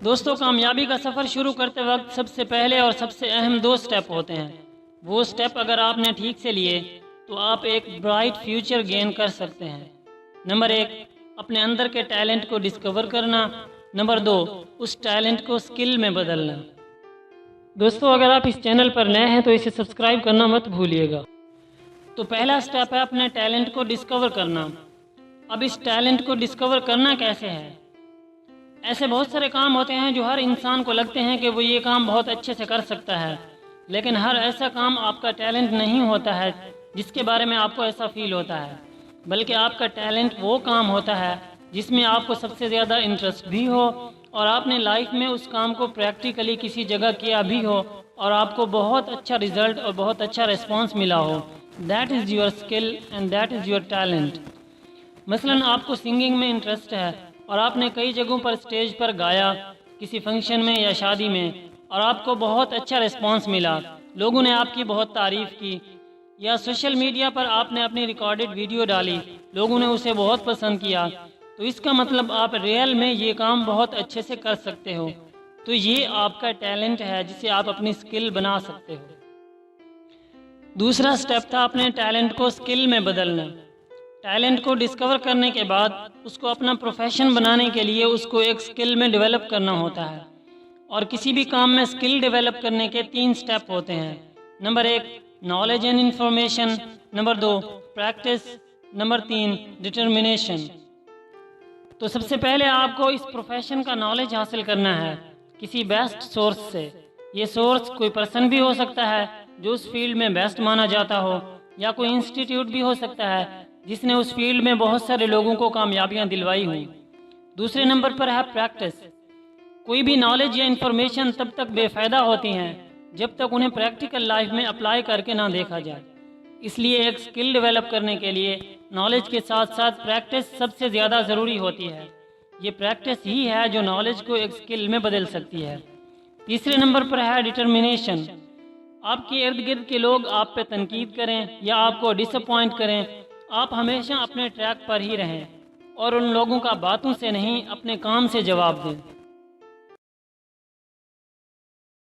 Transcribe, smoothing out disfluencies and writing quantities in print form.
دوستوں، کامیابی کا سفر شروع کرتے وقت سب سے پہلے اور سب سے اہم 2 سٹیپ ہوتے ہیں۔ وہ سٹیپ اگر آپ نے ٹھیک سے لیے تو آپ ایک برائٹ فیوچر گین کر سکتے ہیں۔ نمبر 1، اپنے اندر کے ٹیلنٹ کو ڈسکور کرنا۔ نمبر 2، اس ٹیلنٹ کو سکل میں بدلنا۔ دوستوں، اگر آپ اس چینل پر نئے ہیں تو اسے سبسکرائب کرنا مت بھولیے گا۔ تو پہلا سٹیپ ہے اپنے ٹیلنٹ کو ڈسکور کرنا۔ اب اس ٹیلنٹ کو ڈسکور کرنا کیسے ہے؟ ایسے بہت سارے کام ہوتے ہیں جو ہر انسان کو لگتے ہیں کہ وہ یہ کام بہت اچھے سے کر سکتا ہے، لیکن ہر ایسا کام آپ کا ٹیلنٹ نہیں ہوتا ہے جس کے بارے میں آپ کو ایسا فیل ہوتا ہے، بلکہ آپ کا ٹیلنٹ وہ کام ہوتا ہے جس میں آپ کو سب سے زیادہ انٹرسٹ بھی ہو اور آپ نے لائف میں اس کام کو پریکٹیکلی کسی جگہ کیا بھی ہو اور آپ کو بہت اچھا رزلٹ اور بہت اچھا ریسپانس ملا ہو۔ That is your skill and that is your talent. مثلاً آپ کو سنگنگ میں انٹرسٹ ہے اور آپ نے کئی جگہوں پر اسٹیج پر گایا، کسی فنکشن میں یا شادی میں، اور آپ کو بہت اچھا ریسپانس ملا، لوگوں نے آپ کی بہت تعریف کی، یا سوشل میڈیا پر آپ نے اپنی ریکارڈڈ ویڈیو ڈالی، لوگوں نے اسے بہت پسند کیا، تو اس کا مطلب آپ ریئل میں یہ کام بہت اچھے سے کر سکتے ہو۔ تو یہ آپ کا ٹیلنٹ ہے جسے آپ اپنی سکل بنا سکتے ہو۔ دوسرا سٹیپ تھا اپنے ٹیلنٹ کو سکل میں بدلنا۔ ٹیلنٹ کو ڈسکور کرنے کے بعد اس کو اپنا پروفیشن بنانے کے لیے اس کو ایک سکل میں ڈیولپ کرنا ہوتا ہے، اور کسی بھی کام میں سکل ڈیولپ کرنے کے 3 سٹیپ ہوتے ہیں۔ Number 1، knowledge and information. Number 2، practice. Number 3، determination. تو سب سے پہلے آپ کو اس پروفیشن کا نالج حاصل کرنا ہے کسی بیسٹ سورس سے۔ یہ سورس کوئی پرسن بھی ہو سکتا ہے جو اس فیلڈ میں بیسٹ مانا جاتا ہو، یا کوئی انسٹیٹیوٹ بھی ہو سکتا ہے جس نے اس فیلڈ میں بہت سارے لوگوں کو کامیابیاں دلوائی ہوئی۔ دوسرے نمبر پر ہے پریکٹس۔ کوئی بھی نالج یا انفارمیشن تب تک بے فائدہ ہوتی ہیں جب تک انہیں پریکٹیکل لائف میں اپلائی کر کے نہ دیکھا جائے۔ اس لیے ایک سکل ڈیولپ کرنے کے لیے نالج کے ساتھ ساتھ پریکٹس سب سے زیادہ ضروری ہوتی ہے۔ یہ پریکٹس ہی ہے جو نالج کو ایک سکل میں بدل سکتی ہے۔ تیسرے نمبر پر ہے ڈٹرمنیشن۔ آپ کے ارد گرد کے لوگ آپ پہ تنقید کریں یا آپ کو ڈس اپوائنٹ کریں، آپ ہمیشہ اپنے ٹریک پر ہی رہیں اور ان لوگوں کا باتوں سے نہیں اپنے کام سے جواب دیں۔